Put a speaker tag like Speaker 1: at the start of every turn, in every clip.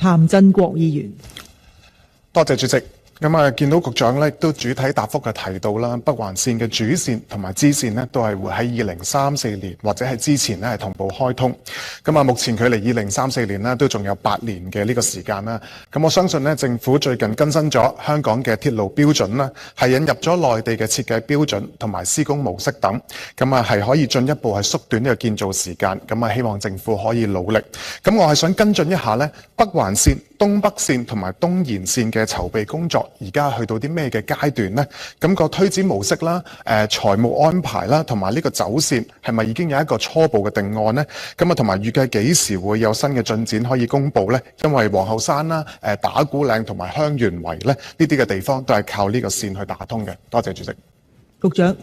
Speaker 1: 譚振國議員。
Speaker 2: 多謝主席。見到局長咧都主體答覆嘅提到啦，北環線嘅主線同埋支線呢都係會喺2034年或者係之前呢係同步開通。目前距離2034年呢都仲有8年嘅呢個時間啦。我相信呢政府最近更新咗香港嘅鐵路標準啦，係引入咗內地嘅設計標準同埋施工模式等，係可以進一步係縮短呢個建造時間。希望政府可以努力。我係想跟進一下呢北環線、東北線同埋東延線嘅籌備工作。而家去到啲咩嘅階段呢？個推展模式啦、財務安排啦，同埋呢個走線係咪已經有一個初步嘅定案呢？同埋預計幾時會有新嘅進展可以公布呢？因為皇后山啦、打鼓嶺同埋香園圍咧呢啲嘅地方都係靠呢個線去打通嘅。多謝主席。
Speaker 1: 局長。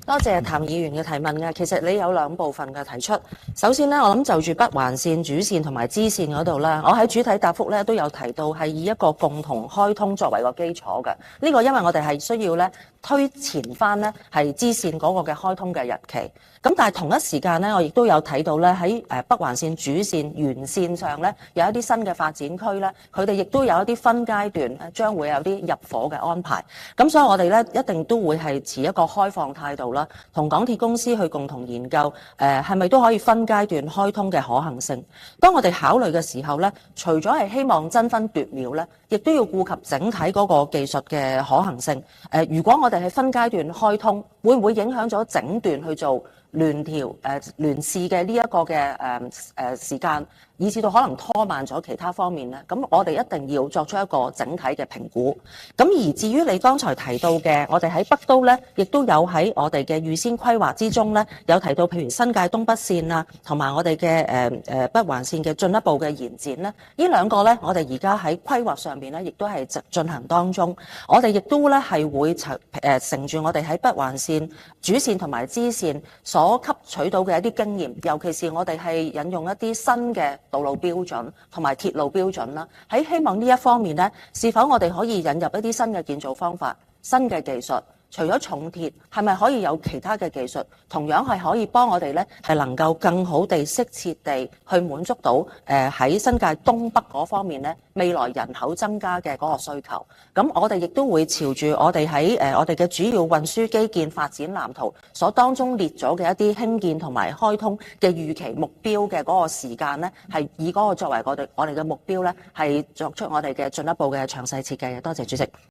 Speaker 3: 多謝譚議員嘅提問嘅。其實你有兩部分嘅提出。首先呢，我諗就住北環線主線同埋支線嗰度呢，我喺主體答覆呢都有提到係以一個共同開通作為個基礎嘅。呢個因為我哋係需要呢推前翻呢係支線嗰個嘅開通嘅日期。咁但係同一時間呢，我亦都有睇到呢喺北環線主線沿線上呢，有一啲新嘅發展區呢，佢哋亦都有一啲分階段將會有啲入伙嘅安排。咁所以我哋呢一定都會係持一個開放態度啦，同港鐵公司去共同研究係咪都可以分階段開通嘅可行性。當我哋考慮嘅時候呢，除咗係希望爭分奪秒呢，亦都要顧及整體嗰個技術嘅可行性。如果我哋係分階段開通，會唔會影響咗整段去做聯試嘅呢一個嘅時間，以至到可能拖慢咗其他方面呢？咁我哋一定要作出一個整體嘅評估。咁而至於你剛才提到嘅，我哋喺北都呢，亦都有喺我哋嘅預先規劃之中呢，有提到譬如新界東北線啊，同埋我哋嘅北環線嘅進一步嘅延展呢。呢兩個呢，我哋而家喺規劃上面呢，亦都係進行當中。我哋亦都呢係會乘住我哋喺北環線主線同埋支線所吸取到嘅一啲經驗，尤其是我哋係引用一啲新嘅道路標準同埋鐵路標準啦。喺希望呢一方面呢，是否我哋可以引入一啲新嘅建造方法、新嘅技術？除咗重鐵，係咪可以有其他嘅技術，同樣係可以幫我哋呢，係能夠更好地、適切地去滿足到喺新界東北嗰方面呢，未來人口增加嘅嗰個需求。咁我哋亦都會朝住我哋喺我哋嘅主要運輸基建發展藍圖所當中列咗嘅一啲興建同埋開通嘅預期目標嘅嗰個時間呢，係以嗰個作為我哋嘅目標呢，係作出我哋嘅進一步嘅詳細設計嘅。多謝主席。